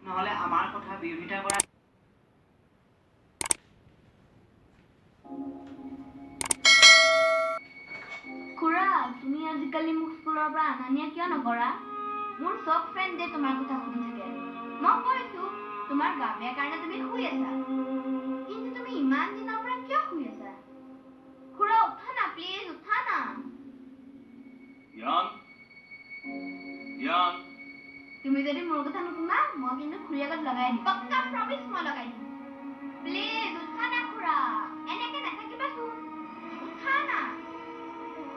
নহলে আমাৰ কথা বিৰোধিতা কৰা খুৰা তুমি আজিকালি মোক স্কুলৰ পৰা আনানিয়া কিয় নকৰা মোৰ সব ফ্ৰেণ্ডে তোমাৰ কথা সুধি থাকে মই কৈছো তোমাৰ গা বেয়া কাৰণে তুমি শুই আছা কিন্তু তুমি ইমান দিনৰ পৰা কিয় শুই আছা খুৰা উঠা না প্লিজ উঠা না ইয়ান তুমি যদি মোৰ কথা নুশুনা মই কিন্তু খুৰী আগত লগাই দিম পক্কা প্ৰমিস মই লগাই দিম প্লিজ উঠা না খুৰা এনেকে নাথাকিবা চোন উঠা না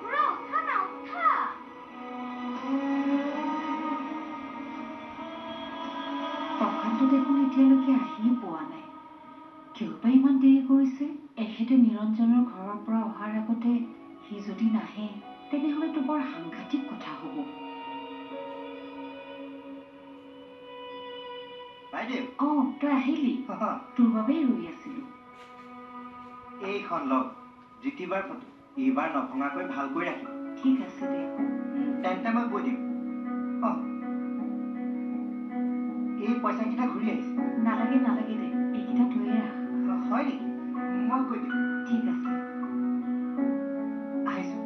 খুৰা উঠা না উঠা প্ৰকাশটো দেখোন এতিয়ালৈকে আহিয়ে পোৱা নাই কিয় বা ইমান দেৰি কৰিছে এখেতে নিৰঞ্জনৰ ঘৰৰ পৰা অহাৰ আগতে সি যদি নাহে তেনেহ'লেতো বৰ সাংঘাতিক কথা হ'ব বাইদেউ তই আহিলি তোৰ বাবেই ৰৈ আছিলো এইখন লগ জিতিবাৰ ফটো এইবাৰ নভঙাকৈ ভালকৈ ৰাখিব ঠিক আছে দে তেন্তে মই গৈ দিম এই পইচাকেইটা ঘূৰি আহিছে নালাগে নালাগে দে এইকেইটা থৈয়ে ৰাখ হয় নেকি মই গৈ দিম ঠিক আছে আহিছোঁ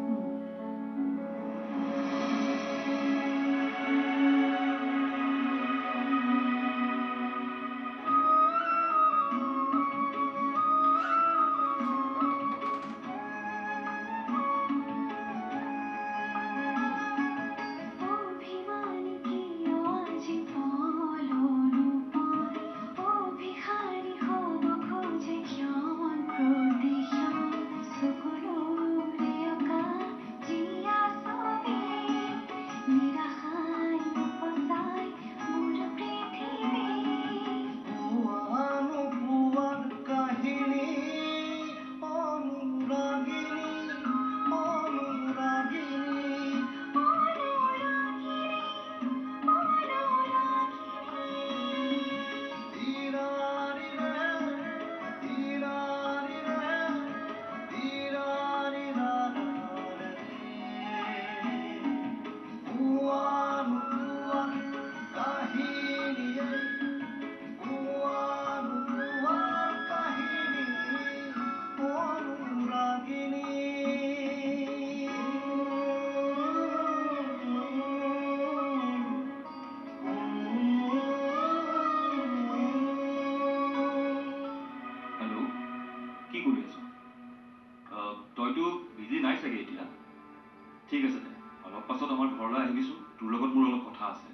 ঠিক আছে দে অলপ পাছত আমাৰ ঘৰলৈ আহিবিছো তোৰ লগত মোৰ অলপ কথা আছে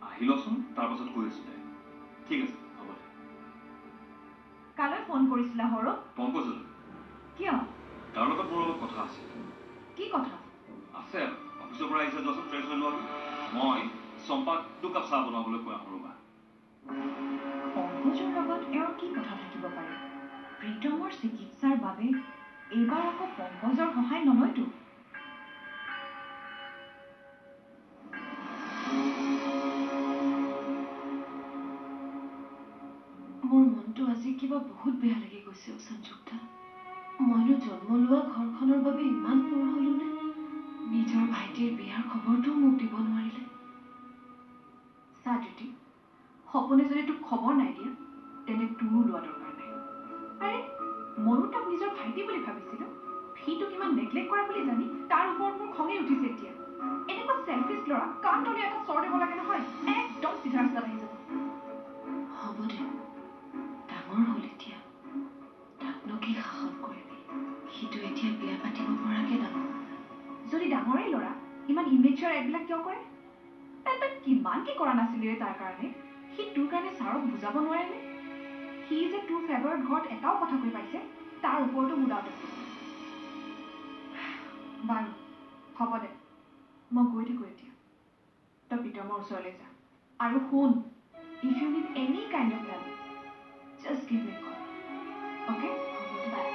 আহিলচোন তাৰ পাছত কৈ আছো দে ঠিক আছে হ'ব দে কালৈ ফোন কৰিছিলা হৰো পংকজলৈ কিয় তাৰ লগত মোৰ অলপ কথা আছে কি কথা আছে অফিচৰ পৰা আহিছে যোৱাচোন ফ্ৰেছ হৈ লোৱা মই চম্পাক 2 কাপ চাহ বনাবলৈ কৈ আহোঁ ৰবা পংকজৰ লগত এওঁৰ কি কথা থাকিব পাৰে প্ৰীতমৰ চিকিৎসাৰ বাবে এইবাৰ আকৌ পংকজৰ সহায় নলয়তো মোৰ মনটো আজি কিবা বহুত বেয়া লাগি গৈছে সঞ্জুক্তা মইনো জন্ম লোৱা ঘৰখনৰ বাবে ইমান পৰ হলো নে নিজৰ ভাইটিৰ বিয়াৰ খবৰটো মোক দিব নোৱাৰিলে চাজুতি সপোনে যদি তোক খবৰ নাই দিয়া তেনে তোৰো লোৱা দৰকাৰ নাই আৰে ময়ো তাক নিজৰ ভাইটি বুলি ভাবিছিলো সিটো কিমান নেগলেক্ট কৰা বুলি জানি তাৰ ওপৰত মোৰ খঙে উঠিছে এতিয়া এনেকুৱা চেলফিছ ল'ৰা কাণ তলি এটা চৰ দিব লাগে নহয় একদম চিধা ৰাস্তাত আহি যাব হ'ব দে ডাঙৰ হ'ল এতিয়া তাকনো কি শাসন কৰিবি সিটো এতিয়া বিয়া পাতিব পৰাকে ডাঙৰ যদি ডাঙৰেই ল'ৰা ইমান ইমেচৰ এইবিলাক কিয় কৰে তই কিমান কি কৰা নাছিলি তাৰ কাৰণে সি তোৰ কাৰণে ছাৰক বুজাব নোৱাৰেনে সি যে তোৰ ফেভাৰত ঘৰত এটাও কথা কৈ পাইছে তাৰ ওপৰতো মোৰ ডাউট আছে বাৰু হ'ব দে মই গৈ থাকোঁ এতিয়া তই প্ৰীতমৰ ওচৰলৈ যা আৰু শুন if you need any kind of help just give me call okay হ'ব দে বাই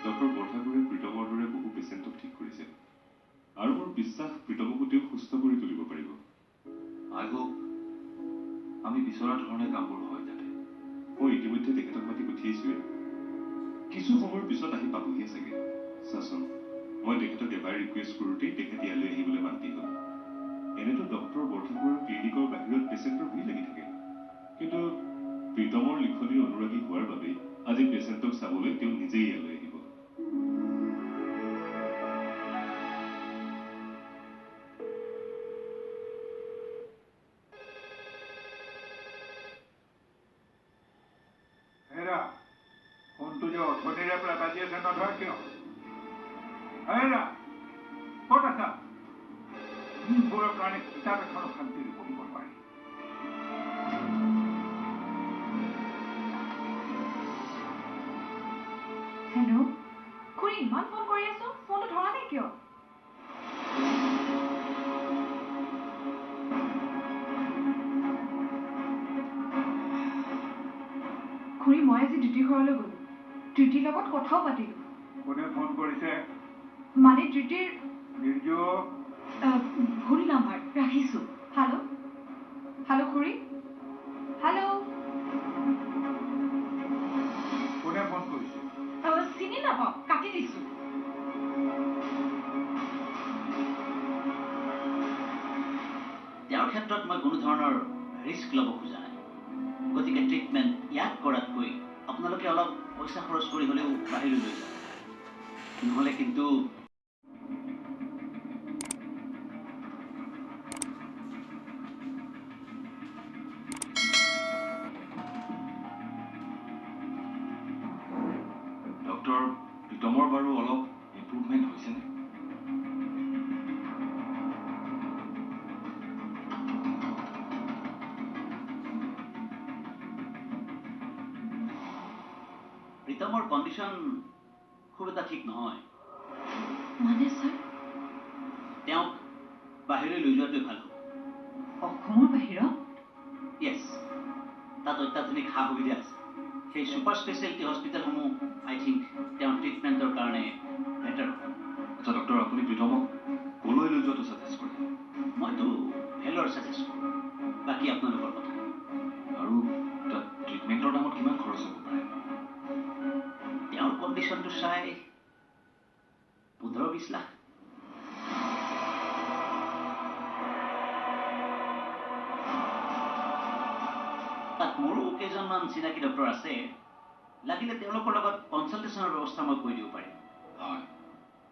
ডক্টৰ বৰঠাকুৰে প্ৰীতমৰ দৰে বহু পেচেণ্টক ঠিক কৰিছে আৰু মোৰ বিশ্বাস প্ৰীতমকো তেওঁ সুস্থ কৰি তুলিব পাৰিব আই হোপ আমি বিচৰা ধৰণে কামবোৰ হয় যাতে মই ইতিমধ্যে তেখেতক মাতি পঠিয়াইছোৱে কিছু সময়ৰ পিছত আহি পাবহিয়ে চাগে চাচোন মই তেখেতক এবাৰ ৰিকুৱেষ্ট কৰোঁতেই তেখেত ইয়ালৈ আহিবলৈ মান্তি হ'ল এনেতো ডক্টৰ বৰঠাকুৰৰ ক্লিনিকৰ বাহিৰত পেচেণ্টৰ ভিৰ লাগি থাকে কিন্তু প্ৰীতমৰ লিখনিৰ অনুৰাগী হোৱাৰ বাবে আজি পেচেণ্টক চাবলৈ তেওঁ নিজেই ইয়ালৈ আহিব ফোনটো যে অথনিৰে পৰা বাজি আছে নধৰা কিয় হেৰা ক'ত আছা দিনবোৰৰ কাৰণে কিতাপ এখন শান্তিৰে পঢ়িব পাৰি হেল্ল' খুৰী ইমান ফোন কৰি আছো ফোনটো ধৰা নাই কিয় খুৰী মই আজি ডিউটি ঘৰলৈ গ'লো ডিউটিৰ লগত কথাও পাতিলো কোনে ফোন কৰিছে মানে ডিউটিৰ নিৰ্জু ভুল নাম্বাৰ ৰাখিছো হেল্ল' হেল্ল' খুৰী হেল্ল' কোনে ফোন কৰিছে চিনি নাপাওঁ কাটি দিছো তেওঁৰ ক্ষেত্ৰত মই কোনো ধৰণৰ ৰিস্ক ল'ব খোজা নাই গতিকে ট্ৰিটমেণ্ট ইয়াত কৰাতকৈ আপোনালোকে অলপ পইচা খৰচ কৰি হ'লেও বাহিৰলৈ লৈ যাব নহ'লে কিন্তু ডক্টৰ প্ৰীতমৰ বাৰু অলপ ইম্প্ৰুভমেণ্ট হৈছেনে প্ৰীতমৰ কণ্ডিশ্যন খুব এটা ঠিক নহয় মানে ছাৰ তেওঁক বাহিৰলৈ লৈ যোৱাটোৱে ভাল হ'ব অসমৰ বাহিৰত য়েছ তাত অত্যাধুনিক সা সুবিধা আছে সেই ছুপাৰ স্পেচিয়েলিটি হস্পিটেলসমূহ আই থিংক তেওঁৰ ট্ৰিটমেণ্টৰ কাৰণে বেটাৰ হ'ব আচ্ছা ডক্টৰ আপুনি প্ৰীতমক ক'লৈ লৈ যোৱাটো ছাজেষ্ট কৰে মইতো ভেলৰ ছাজেষ্ট কৰোঁ বাকী আপোনালোকৰ কথা আৰু তাত ট্ৰিটমেণ্টৰ নামত কিমান খৰচ হ'ব পাৰে তেওঁৰ কণ্ডিশ্যনটো চাই 15-20 লাখ তাত মোৰো কেইজনমান চিনাকি ডক্টৰ আছে লাগিলে তেওঁলোকৰ লগত কনচাল্টেশ্যনৰ ব্যৱস্থা মই কৰি দিব পাৰিম হয়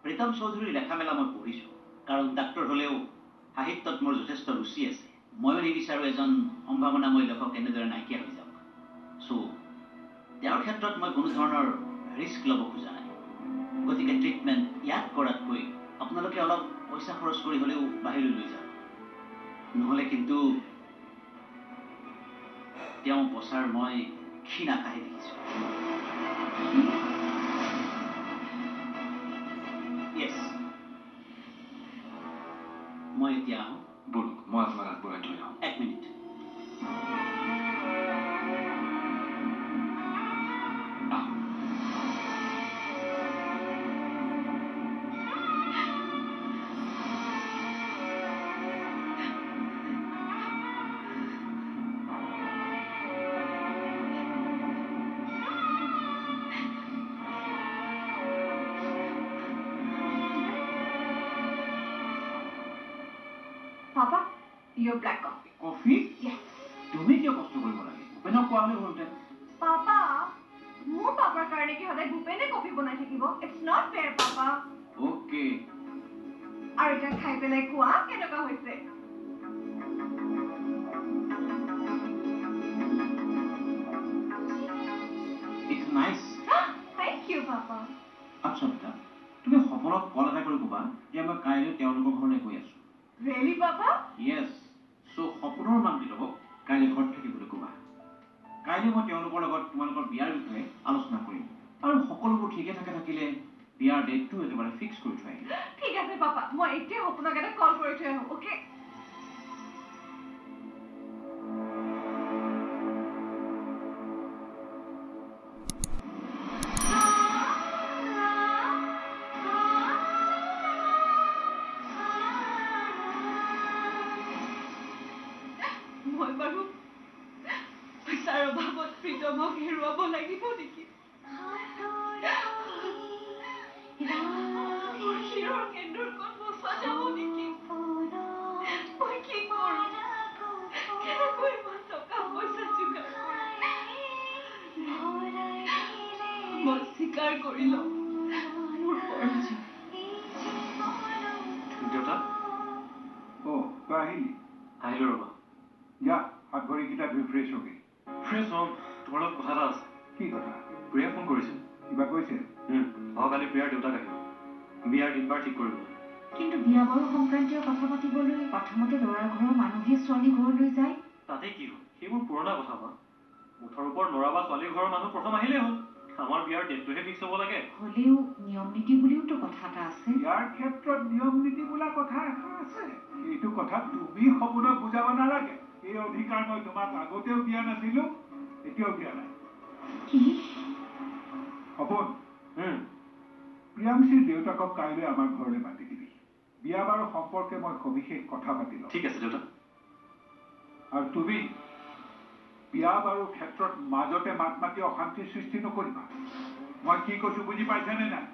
প্ৰীতম চৌধুৰীৰ লেখা মেলা মই পঢ়িছোঁ কাৰণ ডাক্তৰ হ'লেও সাহিত্যত মোৰ যথেষ্ট ৰুচি আছে ময়ো নিবিচাৰোঁ এজন সম্ভাৱনাময় লেখক এনেদৰে নাইকিয়া হৈ যাওক চ' তেওঁৰ ক্ষেত্ৰত মই কোনো ধৰণৰ ৰিস্ক ল'ব খোজা নাই গতিকে ট্ৰিটমেণ্ট ইয়াত কৰাতকৈ আপোনালোকে অলপ পইচা খৰচ কৰি হ'লেও বাহিৰলৈ লৈ যাব নহ'লে কিন্তু তেওঁ বছৰ মই ক্ষীণ আকাশে দেখিছোঁ য়েছ মই এতিয়া আহোঁ বলক মই আপোনাক আগবঢ়াই থৈ আহোঁ 1 minute Papa, your black coffee. Coffee Yes. তুমি কিয় কষ্ট কৰিব লাগে ভূপেনক কোৱা হ'লে হ'লহেঁতেন Papa, মোৰ পাপাৰ কাৰণে কি সদায় ভূপেনে কফি বনাই থাকিব? It's not fair, Papa. Okay আৰু এতিয়া খাই পেলাই কোৱা কেনেকুৱা হৈছে? It's nice Thank you, Papa. আচ্ছা বেটা তুমি সপনত কল এটা কৰি ক'বা যে মই কাইলৈ তেওঁলোকৰ ঘৰলৈ গৈ আছোঁ Really, Papa? য়েছ চ' সপোনৰ মাক দেউতাকক কাইলৈ ঘৰত থাকিবলৈ ক'বা কাইলৈ মই তেওঁলোকৰ লগত তোমালোকৰ বিয়াৰ বিষয়ে আলোচনা কৰিম আৰু সকলোবোৰ ঠিকে থাকে থাকিলে বিয়াৰ ডেটটো একেবাৰে ফিক্স কৰি থৈ আহিম ঠিক আছে, Papa. মই এতিয়া সপোনক এটা কল কৰি থৈ আহোঁ, okay? মই বাৰু পইচাৰ অভাৱত প্ৰীতমক হেৰুৱাব লাগিব নেকি? ধৰি লওক মোৰ পৰজা দেউতা তই আহিলি আহিলো ৰ'বা যা হাত ভৰিকেইটা ধুই ফ্ৰেছ হবি ফ্ৰেছ হ'ম তোমাৰ লগত কথা এটা আছে কি কথা প্ৰিয়া ফোন কৰিছিল কিবা কৈছে অহাকালি প্ৰিয়াৰ দেউতাক আহিব বিয়াৰ দিনবাৰ ঠিক কৰিব কিন্তু বিয়া বাৰু সংক্ৰান্তীয় কথা পাতিবলৈ প্ৰথমতে ল'ৰাৰ ঘৰৰ মানুহে ছোৱালী ঘৰলৈ যায় তাতে কি হ'ল সেইবোৰ পুৰণা কথা বা মুঠৰ ওপৰত ল'ৰা বা ছোৱালীৰ ঘৰৰ মানুহ প্ৰথম আহিলেই হ'ল আমাৰ বিয়াৰ ডেটটোহে ফিক্স হ'ব লাগে হ'লেও নিয়ম নীতি বুলিওতো কথা এটা আছে ইয়াৰ ক্ষেত্ৰত নিয়ম নীতি বোলা কথা এখন আছে এইটো কথা তুমি সপোনক বুজাব নালাগে এই অধিকাৰ মই তোমাক আগতেও দিয়া নাছিলো এতিয়াও দিয়া নাই কি সপোন প্ৰিয়াংশীৰ দেউতাকক কাইলৈ আমাৰ ঘৰলৈ মাতি দিবি বিয়া বাৰু সম্পৰ্কে মই সবিশেষ কথা পাতি লম ঠিক আছে দেউতা আৰু তুমি বিয়া বাৰু ক্ষেত্ৰত মাজতে মাত মাতি অশান্তিৰ সৃষ্টি নকৰিবা মই কি কৈছো বুজি পাইছানে নাই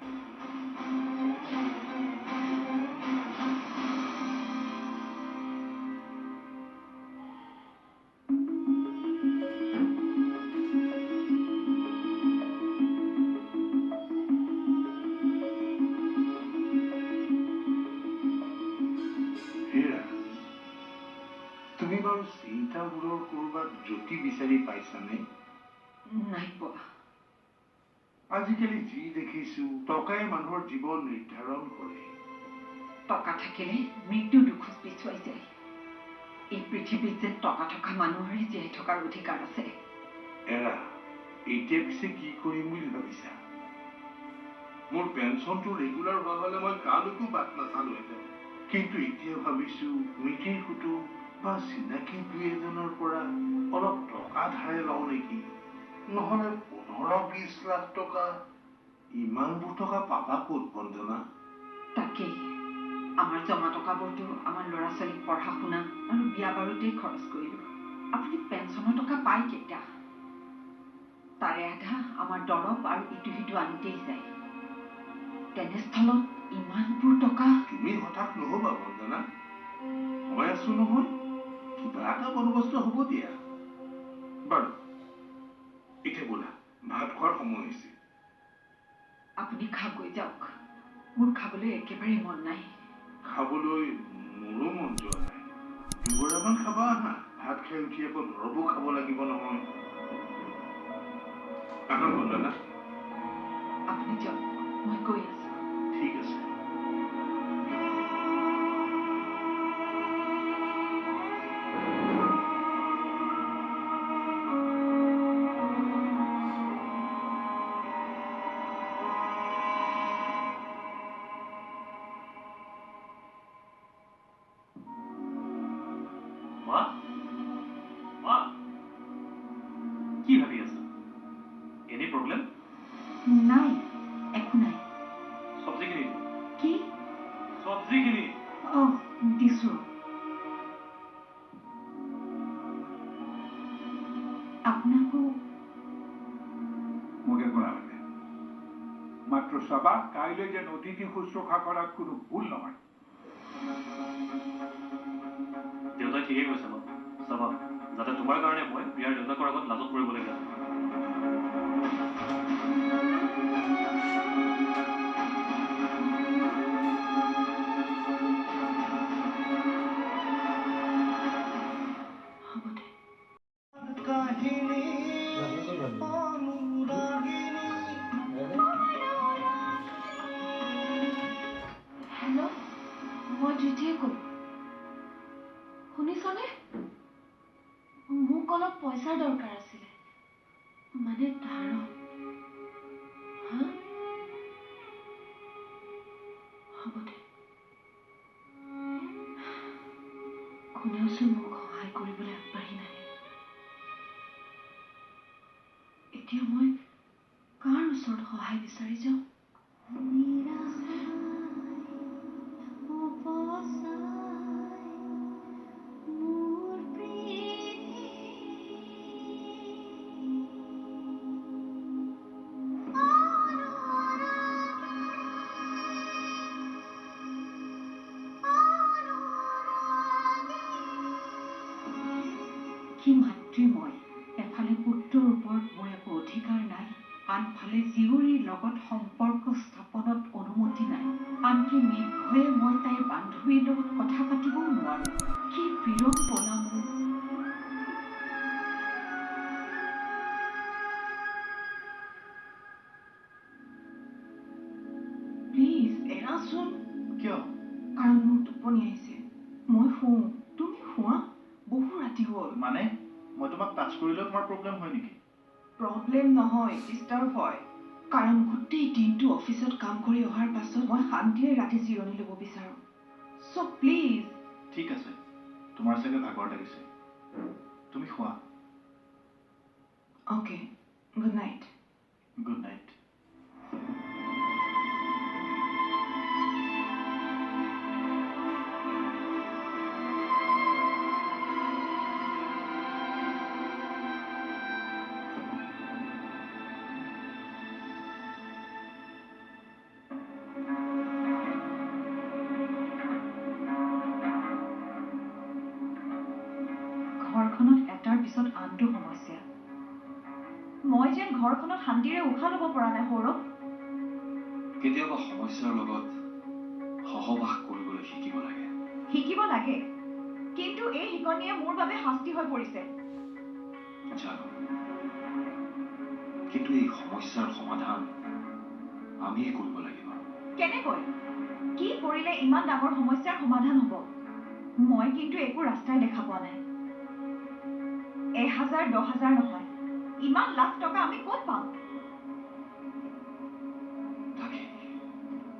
তুমি বাৰু চিন্তাবোৰৰ কৰবাত জ্যোতি বিচাৰি পাইছানে নাই পোৱা আজিকালি যি দেখিছো টকাই মানুহৰ জীৱন নিৰ্ধাৰণ কৰে টকা থাকিলে মৃত্যু দুখোজ পিছুৱাই যায় এই পৃথিৱীত যে টকা থকা মানুহৰে জীয়াই থকাৰ অধিকাৰ আছে এৰা এতিয়া পিছে কি কৰিম বুলি ভাবিছা মোৰ পেঞ্চনটো ৰেগুলাৰ হোৱা হলে মই কালৈকো বাট নাচালোহেঁতেন কিন্তু এতিয়া ভাবিছো মিতিৰ কুটুম বা চিনাকি দুই এজনৰ পৰা অলপ টকা ধাৰে লওঁ নেকি নহলে 15-20 লাখ টকা ইমানবোৰ টকা পাবা ক'ত বন্দনা তাকেই আমাৰ জমা টকাবোৰতো আমাৰ ল'ৰা ছোৱালীক পঢ়া শুনা আৰু বিয়া বাৰুতেই খৰচ কৰিলো আপুনি পেঞ্চনৰ টকা পায় কেতিয়া তাৰে আধা আমাৰ দৰৱ আৰু ইটো সিটো আনোতেই যায় তেনেস্থলত ইমানবোৰ টকা তুমি হঠাৎ নহবা বন্দনা মই আছো নহয় কিবা এটা বন্দোবস্ত হ'ব দিয়া বাৰু এতিয়া বোলা ভাত খোৱাৰ সময় হৈছে আপুনি খাগৈ যাওক মোৰ খাবলৈ একেবাৰে মন নাই খাবলৈ মোৰো মন যোৱা নাই দুগৰামান খাবা আহা ভাত খাই উঠি আকৌ দৰবো খাব লাগিব নহয় আহা বন্দনা আপুনি যাওক মই গৈ আছো ঠিক আছে মা মা কি ভাবি আছা এনি প্ৰব্লেম নাই একো নাই চব্জিখিনি কি চব্জিখিনি দিছো আপোনাকো মোক একো নালাগে মাত্ৰ চাবা কাইলৈ যেন অতিথি শুশ্ৰূষা কৰাত কোনো ভুল নহয় দেউতাই ঠিকেই কৈছে মা চাবা যাতে তোমাৰ কাৰণে মই বিয়াৰ দেউতাকৰ আগত লাজত পৰিবলগীয়া হয় হেল্ল' মই জ্যোতিয়ে ক'লো শুনিছনে মোক অলপ পইচাৰ দৰকাৰ আছিলে মানে ধাৰত হা হ'ব দে কোনেওচোন মোক সহায় কৰিবলৈ আগবাঢ়ি নাহে এতিয়া মই কাৰ ওচৰত সহায় বিচাৰি যাওঁ কি মাতৃ মই এফালে পুত্ৰৰ ওপৰত মোৰ একো অধিকাৰ নাই আনফালে জীয়ৰীৰ লগত সম্পৰ্ক স্থাপনত অনুমতি নাই আনকি নিৰ্ভয়ে মই তাইৰ বান্ধৱীৰ লগত কথা পাতিবও নোৱাৰো কি বিৰম্বনা মোৰ প্লিজ এৰাচোন কিয় কাৰণ মোৰ টোপনি আহিছে মই শুওঁ তুমি শুৱা বহু ৰাতি হ'ল মানে মই তোমাক টাচ কৰিলেও তোমাৰ প্ৰব্লেম হয় নেকি প্ৰব্লেম নহয় ডিষ্টাৰ্ব হয় কাৰণ গোটেই দিনটো অফিচত কাম কৰি অহাৰ পাছত মই শান্তিৰে ৰাতি জিৰণি ল'ব বিচাৰোঁ চ' প্লিজ ঠিক আছে তোমাৰ চাগে ভাগৰ লাগিছে তুমি শুৱা okay good night good night ঘৰখনত এটাৰ পিছত আনটো সমস্যা মই যেন ঘৰখনত শান্তিৰে উশাহ ল'ব পৰা নাই সৌৰভ কেতিয়াবা সমস্যাৰ লগত সহবাস কৰিবলৈ শিকিব লাগে শিকিব লাগে কিন্তু এই শিকনিয়ে মোৰ বাবে শাস্তি হৈ পৰিছে জানো কিন্তু এই সমস্যাৰ সমাধান আমিয়ে কৰিব লাগিব কেনেকৈ কি কৰিলে ইমান ডাঙৰ সমস্যাৰ সমাধান হ'ব মই কিন্তু একো ৰাস্তাই দেখা পোৱা নাই 1000 10,000 নহয় ইমান লাখ টকা আমি ক'ত পাম তাকে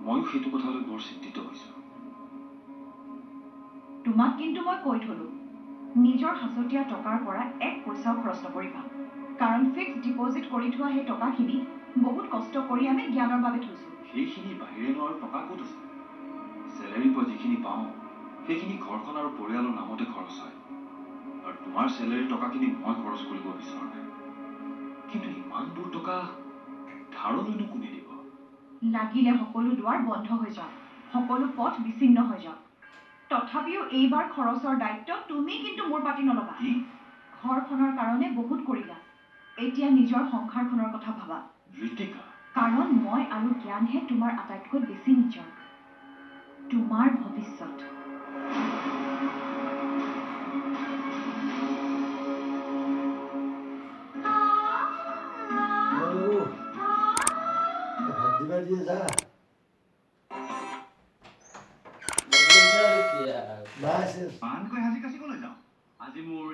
ময়ো সেইটো কথালৈ বৰ চিন্তিত হৈছো তোমাক কিন্তু মই কৈ থলো নিজৰ হাততীয়া টকাৰ পৰা এক পইচাও খৰচ নকৰিবা কাৰণ ফিক্সড ডিপজিট কৰি থোৱা সেই টকাখিনি বহুত কষ্ট কৰি আমি জ্ঞানৰ বাবে থৈছো সেইখিনি বাহিৰেনো আৰু টকা ক'ত আছে চেলাৰীৰ পৰা যিখিনি পাওঁ সেইখিনি ঘৰখন আৰু পৰিয়ালৰ নামতে খৰচ হয় আৰু তোমাৰ চেলাৰীৰ টকাখিনি মই খৰচ কৰিব বিচৰা নাই কিন্তু ইমানবোৰ টকা ধাৰলৈনো কোনে দিব লাগিলে সকলো দুৱাৰ বন্ধ হৈ যাওক সকলো পথ বিচ্ছিন্ন হৈ যাওক তথাপিও এইবাৰ খৰচৰ দায়িত্ব তুমি কিন্তু মোৰ পাতি নল'বা কি ঘৰখনৰ কাৰণে বহুত কৰিলা এতিয়া নিজৰ সংসাৰখনৰ কথা ভাবা ঋতিকা কাৰণ মই আৰু জ্ঞানহে তোমাৰ আটাইতকৈ বেছি নিজৰ তোমাৰ ভৱিষ্যত পানকৈ সাজি কাচিবলৈ যাওঁ আজি মোৰ